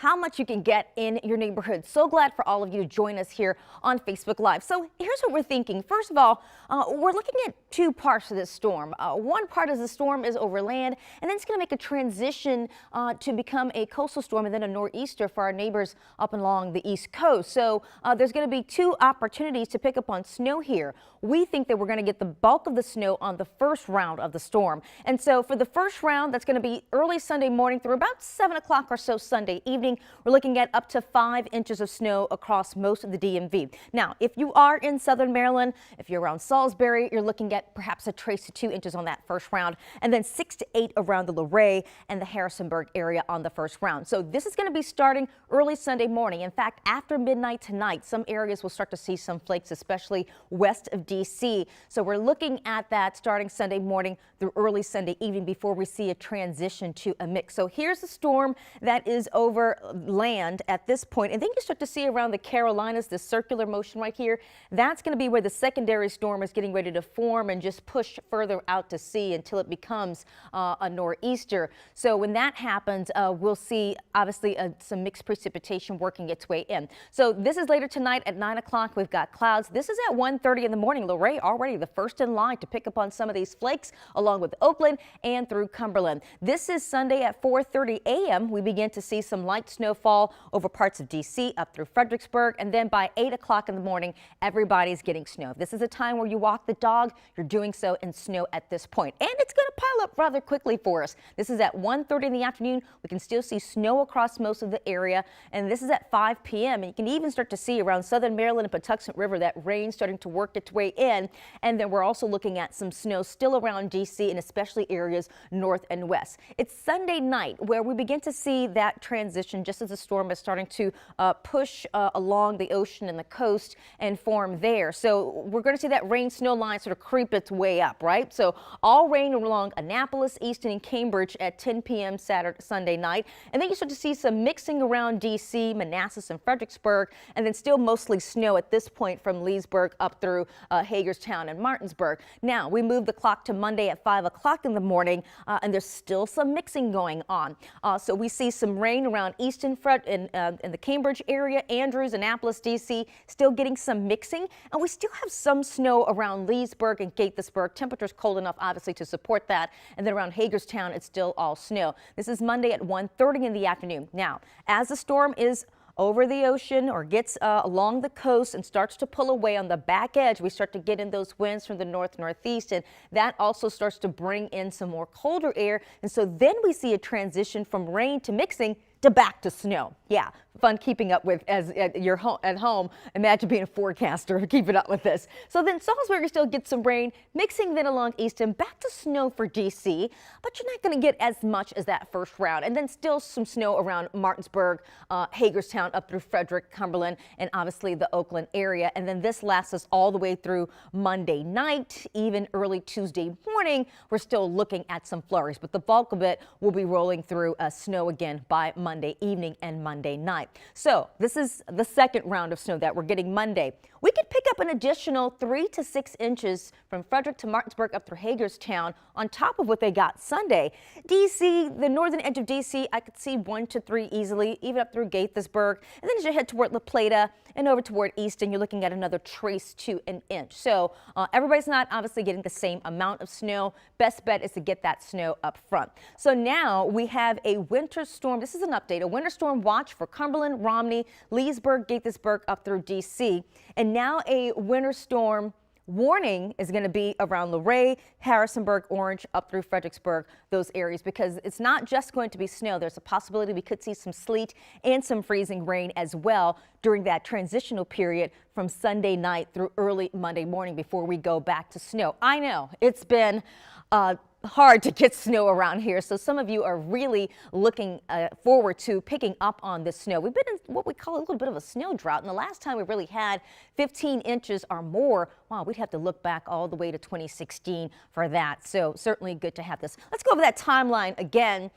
how much you can get in your neighborhood. So glad for all of you to join us here on Facebook Live. So here's what we're thinking. First of all, we're looking at two parts of this storm. One part of the storm is over land, and then it's going to make a transition to become a coastal storm and then a nor'easter for our neighbors up and along the East Coast. So there's going to be two opportunities to pick up on snow here. We think that we're going to get the bulk of the snow on the first round of the storm. And so for the first round, that's going to be early Sunday morning through about 7 o'clock or so Sunday evening. We're looking at up to 5 inches of snow across most of the DMV. Now, if you are in southern Maryland, if you're around Salisbury, you're looking at perhaps a trace to 2 inches on that first round, and then 6 to 8 around the Luray and the Harrisonburg area on the first round. So this is going to be starting early Sunday morning. In fact, after midnight tonight, some areas will start to see some flakes, especially west of DC. So we're looking at that starting Sunday morning through early Sunday evening before we see a transition to a mix. So here's the storm that is over land at this point, and then you start to see around the Carolinas this circular motion right here. That's going to be where the secondary storm is getting ready to form and just push further out to sea until it becomes a nor'easter. So when that happens, we'll see obviously some mixed precipitation working its way in. So this is later tonight at 9 o'clock. We've got clouds. This is at 1:30 in the morning. Luray already the first in line to pick up on some of these flakes along with Oakland and through Cumberland. This is Sunday at 4:30 a.m. We begin to see some light snowfall over parts of D.C. up through Fredericksburg, and then by 8 o'clock in the morning, everybody's getting snow. This is a time where you walk the dog. You're doing so in snow at this point, and it's going to pile up rather quickly for us. This is at 1:30 in the afternoon. We can still see snow across most of the area, and this is at 5 p.m. And you can even start to see around southern Maryland and Patuxent River that rain starting to work its way in, and then we're also looking at some snow still around D.C. and especially areas north and west. It's Sunday night where we begin to see that transition just as the storm is starting to push along the ocean and the coast and form there. So we're going to see that rain snow line sort of creep its way up, right? So all rain along Annapolis, Easton, and Cambridge at 10 p.m. Sunday night. And then you start to see some mixing around D.C., Manassas, and Fredericksburg, and then still mostly snow at this point from Leesburg up through Hagerstown and Martinsburg. Now we move the clock to Monday at 5 o'clock in the morning, and there's still some mixing going on. So we see some rain around Easton, in the Cambridge area, Andrews, Annapolis, D.C., still getting some mixing, and we still have some snow around Leesburg and Gaithersburg. Temperatures cold enough, obviously, to support that, and then around Hagerstown, it's still all snow. This is Monday at 1:30 in the afternoon. Now, as the storm is over the ocean or gets along the coast and starts to pull away on the back edge, we start to get in those winds from the northeast, and that also starts to bring in some more colder air. And so then we see a transition from rain to mixing to back to snow. Yeah, fun keeping up with as you're at home. Imagine being a forecaster keeping up with this. So then Salisbury still gets some rain, mixing then along Easton, back to snow for D.C., but you're not going to get as much as that first round. And then still some snow around Martinsburg, Hagerstown, up through Frederick, Cumberland, and obviously the Oakland area. And then this lasts us all the way through Monday night, even early Tuesday morning. We're still looking at some flurries, but the bulk of it will be rolling through snow again by Monday evening and Monday night. So this is the second round of snow that we're getting Monday. We could pick up an additional 3 to 6 inches from Frederick to Martinsburg up through Hagerstown on top of what they got Sunday. D.C., the northern edge of D.C., I could see 1 to 3 easily, even up through Gaithersburg. And then as you head toward La Plata and over toward Easton, you're looking at another trace to an inch. So everybody's not obviously getting the same amount of snow. Best bet is to get that snow up front. So now we have a winter storm. This is an update, a winter storm watch for Cumberland, Romney, Leesburg, Gaithersburg up through D.C. And now a winter storm warning is going to be around Luray, Harrisonburg, Orange, up through Fredericksburg, those areas, because it's not just going to be snow. There's a possibility we could see some sleet and some freezing rain as well during that transitional period from Sunday night through early Monday morning before we go back to snow. I know it's been hard to get snow around here, so some of you are really looking forward to picking up on this snow. We've been in what we call a little bit of a snow drought, and the last time we really had 15 inches or more, wow, we'd have to look back all the way to 2016 for that. So certainly good to have this. Let's go over that timeline again.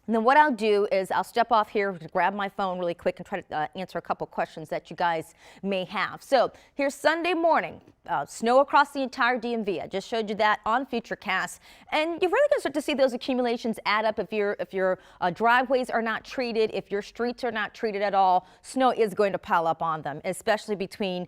And then what I'll do is I'll step off here to grab my phone really quick and try to answer a couple questions that you guys may have. So here's Sunday morning. Snow across the entire DMV. I just showed you that on Futurecast, and you're really going to start to see those accumulations add up if your driveways are not treated, if your streets are not treated at all. Snow is going to pile up on them, especially between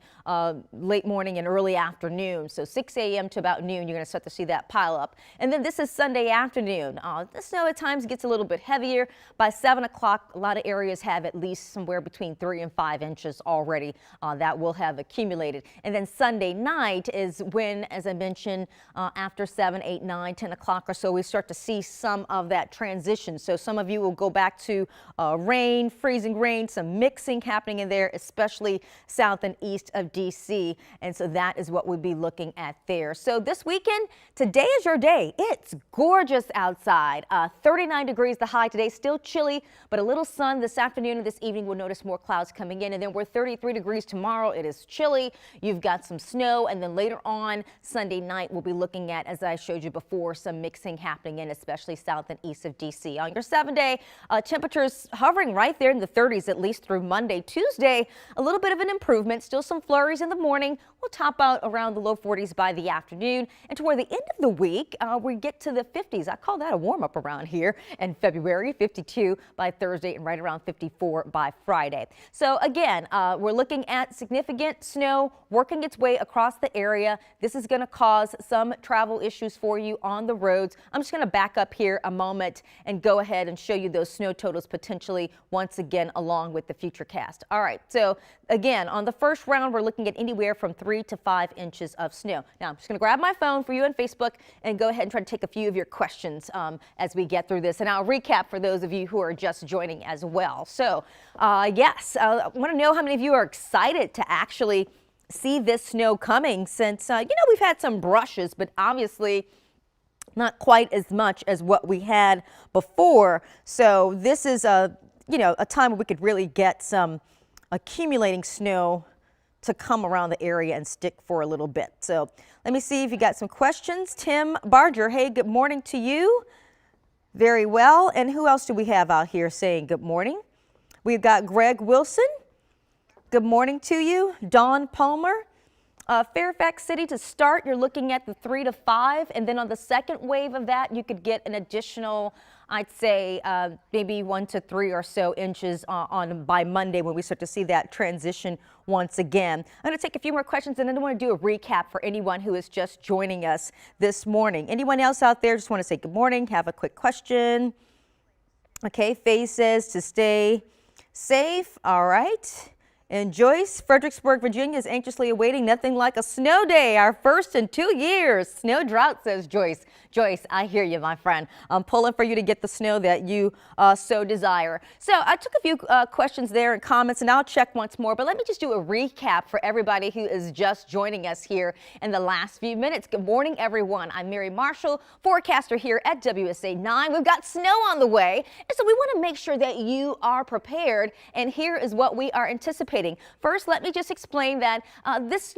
late morning and early afternoon. So 6 a.m. to about noon, you're going to start to see that pile up. And then this is Sunday afternoon. The snow at times gets a little bit heavier. By 7 o'clock, a lot of areas have at least somewhere between 3 and 5 inches already that will have accumulated. And then Sunday night is when, as I mentioned, after 7, 8, 9, 10 o'clock or so, we start to see some of that transition. So some of you will go back to rain, freezing rain, some mixing happening in there, especially south and east of D.C. And so that is what we'll be looking at there. So this weekend, today is your day. It's gorgeous outside. 39 degrees the high today, still chilly, but a little sun this afternoon and this evening. We'll notice more clouds coming in, and then we're 33 degrees tomorrow. It is chilly. You've got some snow, and then later on Sunday night we'll be looking at, as I showed you before, some mixing happening in especially south and east of D.C. On your 7-day, temperatures hovering right there in the 30s at least through Monday. Tuesday, a little bit of an improvement, still some flurries in the morning. We'll top out around the low 40s by the afternoon, and toward the end of the week we get to the 50s. I call that a warm-up around here in February. 52 by Thursday and right around 54 by Friday. So again, we're looking at significant snow working its way across the area. This is going to cause some travel issues for you on the roads. I'm just going to back up here a moment and go ahead and show you those snow totals potentially once again along with the Futurecast. All right, so again, on the first round, we're looking at anywhere from 3 to 5 inches of snow. Now, I'm just going to grab my phone for you on Facebook and go ahead and try to take a few of your questions as we get through this. And I'll recap for those of you who are just joining as well. So, yes, I want to know how many of you are excited to actually see this snow coming since, we've had some brushes, but obviously not quite as much as what we had before. So this is a time where we could really get some accumulating snow to come around the area and stick for a little bit. So let me see if you got some questions. Tim Barger, hey, good morning to you. Very well. And who else do we have out here saying good morning? We've got Greg Wilson. Good morning to you. Dawn Palmer. Fairfax City to start, you're looking at the 3 to 5. And then on the second wave of that, you could get an additional, I'd say, maybe 1 to 3 or so inches by Monday when we start to see that transition once again. I'm going to take a few more questions and then I want to do a recap for anyone who is just joining us this morning. Anyone else out there just want to say good morning, have a quick question? Okay, Faye says to stay safe. All right. And Joyce, Fredericksburg, Virginia is anxiously awaiting nothing like a snow day, our first in 2 years. Snow drought, says Joyce. Joyce, I hear you, my friend. I'm pulling for you to get the snow that you so desire. So I took a few questions there and comments, and I'll check once more. But let me just do a recap for everybody who is just joining us here in the last few minutes. Good morning, everyone. I'm Mary Marshall, forecaster here at WSA 9. We've got snow on the way, and so we want to make sure that you are prepared. And here is what we are anticipating. First, let me just explain that this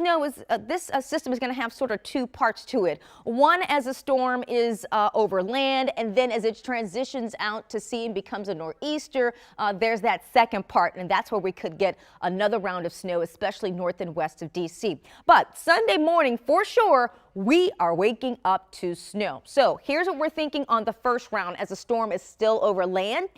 system is going to have sort of 2 parts to it. One, as a storm is over land, and then as it transitions out to sea and becomes a nor'easter, there's that second part, and that's where we could get another round of snow, especially north and west of D.C. But Sunday morning, for sure, we are waking up to snow. So here's what we're thinking on the first round as the storm is still over land.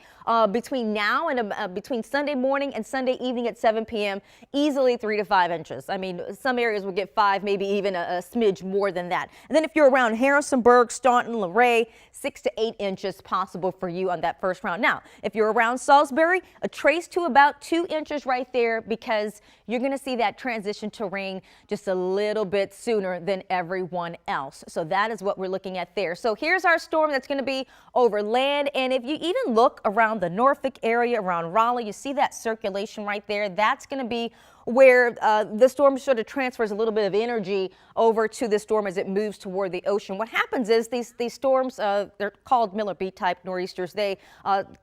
Between now and between Sunday morning and Sunday evening at 7 p.m., easily 3 to 5 inches. I mean, some areas will get 5, maybe even a smidge more than that. And then if you're around Harrisonburg, Staunton, Luray, 6 to 8 inches possible for you on that first round. Now, if you're around Salisbury, a trace to about 2 inches right there, because you're going to see that transition to rain just a little bit sooner than everyone else. So that is what we're looking at there. So here's our storm that's going to be over land. And if you even look around the Norfolk area, around Raleigh, you see that circulation right there. That's going to be where the storm sort of transfers a little bit of energy over to the storm as it moves toward the ocean. What happens is these storms, they're called Miller B type nor'easters. They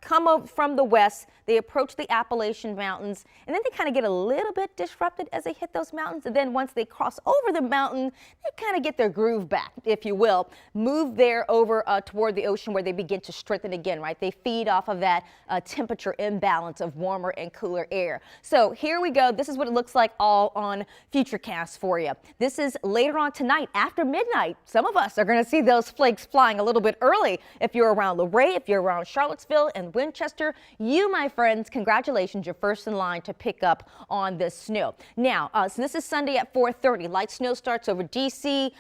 come up from the west, they approach the Appalachian Mountains, and then they kind of get a little bit disrupted as they hit those mountains. And then once they cross over the mountain, they kind of get their groove back, if you will, move there over toward the ocean where they begin to strengthen again, right? They feed off of that temperature imbalance of warmer and cooler air. So here we go. This is what it looks like all on Futurecast for you. This is later on tonight after midnight. Some of us are going to see those flakes flying a little bit early. If you're around Luray, if you're around Charlottesville and Winchester, you, my friends, congratulations, you're first in line to pick up on this snow. Now, so this is Sunday at 4:30. Light snow starts over D.C.,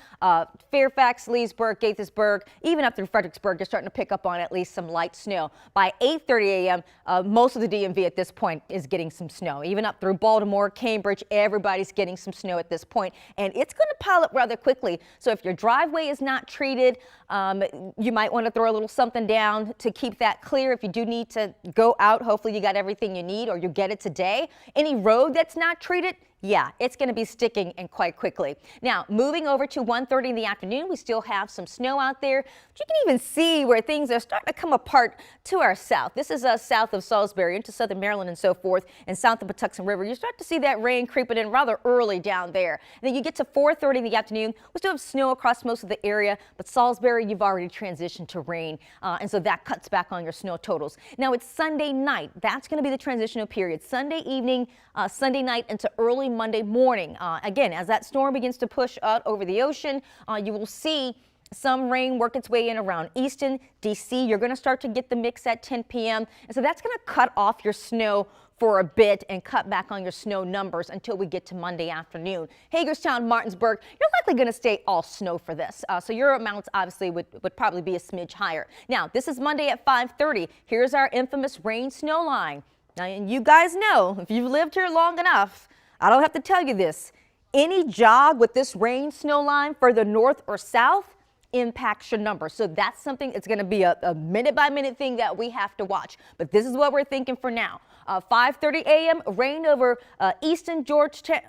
Fairfax, Leesburg, Gaithersburg, even up through Fredericksburg. You're starting to pick up on at least some light snow. By 8:30 a.m., most of the DMV at this point is getting some snow. Even up through Baltimore, Cambridge, everybody's getting some snow at this point, and it's going to pile up rather quickly. So if your driveway is not treated, you might want to throw a little something down to keep that clear. If you do need to go out, hopefully you got everything you need or you get it today. Any road that's not treated, yeah, it's going to be sticking and quite quickly. Now, moving over to 1:30 in the afternoon, we still have some snow out there. But you can even see where things are starting to come apart to our south. This is south of Salisbury into southern Maryland and so forth, and south of Patuxent River. You start to see that rain creeping in rather early down there. And then you get to 4:30 in the afternoon. We still have snow across most of the area, but Salisbury, you've already transitioned to rain, and so that cuts back on your snow totals. Now, it's Sunday night. That's going to be the transitional period. Sunday evening, Sunday night into early Monday morning. Again, as that storm begins to push out over the ocean, you will see some rain work its way in around Easton, D.C. You're going to start to get the mix at 10 p.m. And so that's going to cut off your snow for a bit and cut back on your snow numbers until we get to Monday afternoon. Hagerstown, Martinsburg, you're likely going to stay all snow for this. So your amounts obviously would probably be a smidge higher. Now, this is Monday at 5:30. Here's our infamous rain snow line. Now, and you guys know, if you've lived here long enough, I don't have to tell you this. Any jog with this rain snow line further north or south impacts your numbers. So that's something that's going to be a minute by minute thing that we have to watch. But this is what we're thinking for now. 5:30 a.m. rain over Easton, Georgetown,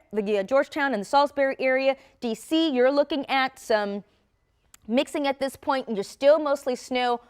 Georgetown and the Salisbury area. D.C., you're looking at some mixing at this point, and you're still mostly snow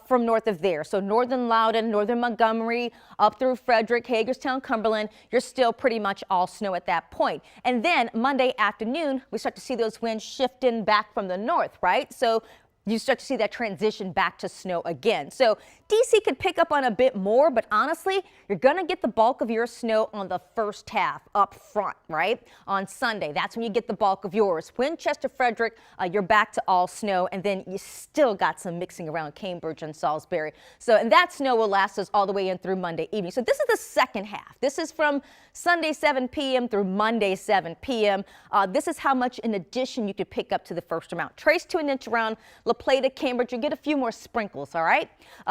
from north of there. So northern Loudoun, northern Montgomery, up through Frederick, Hagerstown, Cumberland, you're still pretty much all snow at that point. And then Monday afternoon, we start to see those winds shifting back from the north, right? So you start to see that transition back to snow again. So D.C. could pick up on a bit more, but honestly, you're going to get the bulk of your snow on the first half up front, right? On Sunday, that's when you get the bulk of yours. Winchester, Frederick, you're back to all snow, and then you still got some mixing around Cambridge and Salisbury. So, and that snow will last us all the way in through Monday evening. So this is the second half. This is from Sunday 7 p.m. through Monday 7 p.m. This is how much in addition you could pick up to the first amount. Trace to an inch around La Plata, Cambridge, you get a few more sprinkles, all right?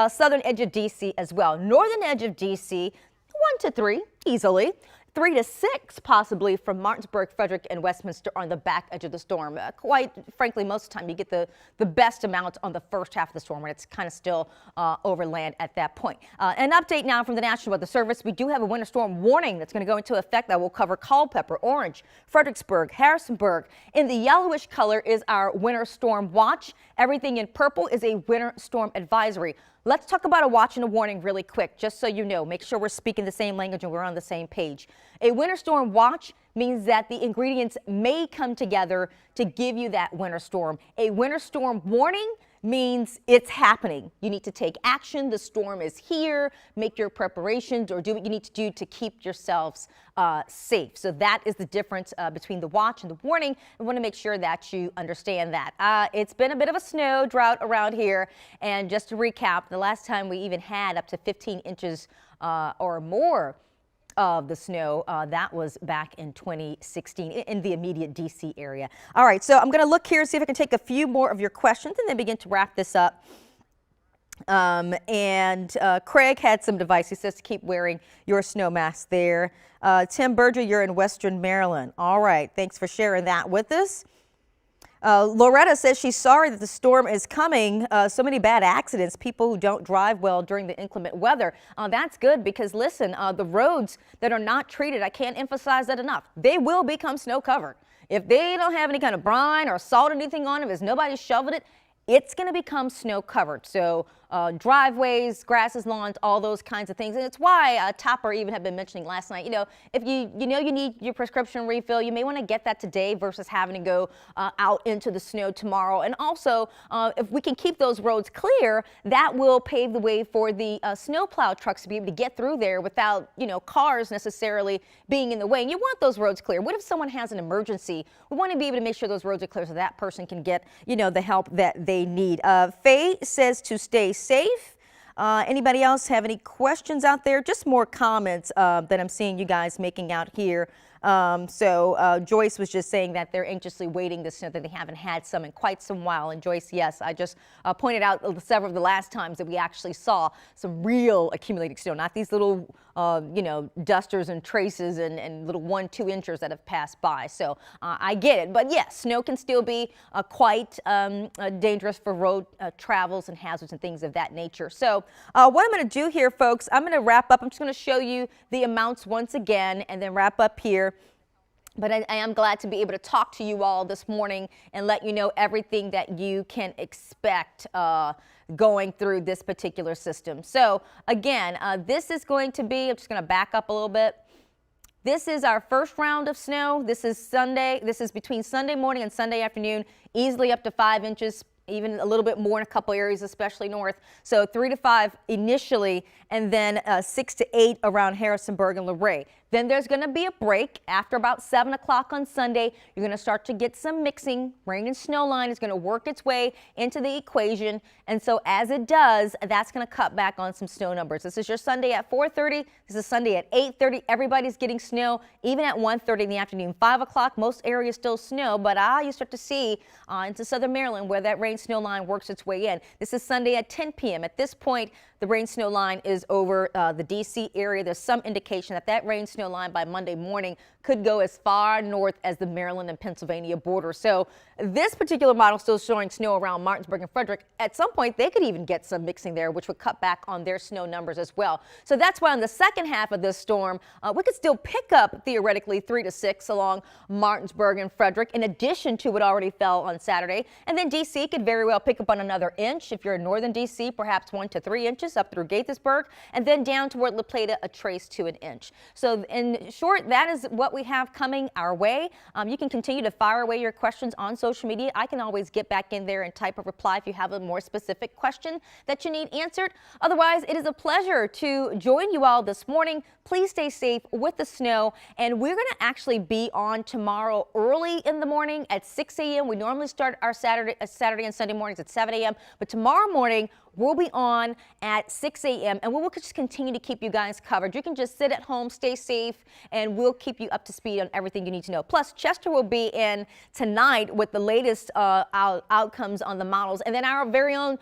Southern edge of D.C. as well. Northern edge of D.C., 1 to 3, easily. 3 to 6 possibly from Martinsburg, Frederick, and Westminster on the back edge of the storm. Quite frankly, most of the time you get the best amount on the first half of the storm when it's kind of still over land at that point. An update now from the National Weather Service. We do have a winter storm warning that's going to go into effect that will cover Culpeper, Orange, Fredericksburg, Harrisonburg. In the yellowish color is our winter storm watch. Everything in purple is a winter storm advisory. Let's talk about a watch and a warning really quick, just so you know. Make sure we're speaking the same language and we're on the same page. A winter storm watch means that the ingredients may come together to give you that winter storm. A winter storm warning means it's happening. You need to take action. The storm is here. Make your preparations or do what you need to do to keep yourselves safe. So that is the difference between the watch and the warning. I want to make sure that you understand that. It's been a bit of a snow drought around here. And just to recap, the last time we even had up to 15 inches or more of the snow, that was back in 2016 in the immediate D.C. area. All right, so I'm going to look here and see if I can take a few more of your questions and then begin to wrap this up. Craig had some advice. He says to keep wearing your snow mask there. Tim Berger, you're in Western Maryland. All right, thanks for sharing that with us. Loretta says she's sorry that the storm is coming. So many bad accidents, people who don't drive well during the inclement weather. That's good because listen, the roads that are not treated, I can't emphasize that enough, they will become snow covered. If they don't have any kind of brine or salt or anything on them, if nobody's shoveled it, it's going to become snow covered. So driveways, grasses, lawns, all those kinds of things. And it's why Topper even had been mentioning last night, if you need your prescription refill, you may want to get that today versus having to go out into the snow tomorrow. And also, if we can keep those roads clear, that will pave the way for the snowplow trucks to be able to get through there without, cars necessarily being in the way. And you want those roads clear. What if someone has an emergency? We want to be able to make sure those roads are clear so that person can get, the help that they need. Faye says to stay safe. Anybody else have any questions out there? Just more comments that I'm seeing you guys making out here. Joyce was just saying that they're anxiously waiting the snow, that they haven't had some in quite some while. And Joyce, yes, I just pointed out several of the last times that we actually saw some real accumulating snow, not these little, dusters and traces and little 1-2 inches that have passed by. So I get it. But yes, snow can still be quite dangerous for road travels and hazards and things of that nature. So what I'm going to do here, folks, I'm going to wrap up. I'm just going to show you the amounts once again and then wrap up here. But I am glad to be able to talk to you all this morning and let you know everything that you can expect going through this particular system. So again, this is going to be, I'm just going to back up a little bit. This is our first round of snow. This is Sunday. This is between Sunday morning and Sunday afternoon, easily up to 5 inches. Even a little bit more in a couple areas, especially north. So 3 to 5 initially, and then 6 to 8 around Harrisonburg and Luray. Then there's going to be a break after about 7 o'clock on Sunday. You're going to start to get some mixing. Rain and snow line is going to work its way into the equation. And so as it does, that's going to cut back on some snow numbers. This is your Sunday at 4:30. This is Sunday at 8:30. Everybody's getting snow, even at 1:30 in the afternoon. 5 o'clock, most areas still snow, but you start to see into southern Maryland where that rain snow line works its way in. This is Sunday at 10 p.m. At this point, the rain snow line is over the D.C. area. There's some indication that that rain snow line by Monday morning could go as far north as the Maryland and Pennsylvania border. So this particular model still showing snow around Martinsburg and Frederick. At some point, they could even get some mixing there, which would cut back on their snow numbers as well. So that's why on the second half of this storm, we could still pick up theoretically 3 to 6 along Martinsburg and Frederick, in addition to what already fell on Saturday. And then D.C. could very well pick up on another inch. If you're in northern D.C., perhaps 1 to 3 inches up through Gaithersburg, and then down toward La Plata, a trace to an inch. So in short, that is what we have coming our way. You can continue to fire away your questions on social media. I can always get back in there and type a reply if you have a more specific question that you need answered. Otherwise, it is a pleasure to join you all this morning. Please stay safe with the snow, and we're going to actually be on tomorrow early in the morning at 6 a.m. We normally start our Saturday and Sunday mornings at 7 a.m., but tomorrow morning we'll be on at 6 a.m. and we will just continue to keep you guys covered. You can just sit at home, stay safe, and we'll keep you up to speed on everything you need to know. Plus, Chester will be in tonight with the latest outcomes on the models. And then our very own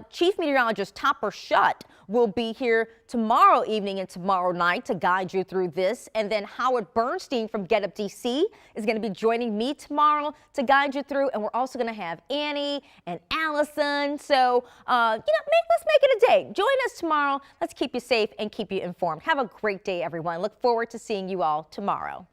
Chief Meteorologist Topper Shutt will be here tomorrow evening and tomorrow night to guide you through this. And then Howard Bernstein from Get Up DC is going to be joining me tomorrow to guide you through. And we're also going to have Annie and Allison. So, let's make it a day. Join us tomorrow. Let's keep you safe and keep you informed. Have a great day, everyone. Look forward to seeing you all tomorrow.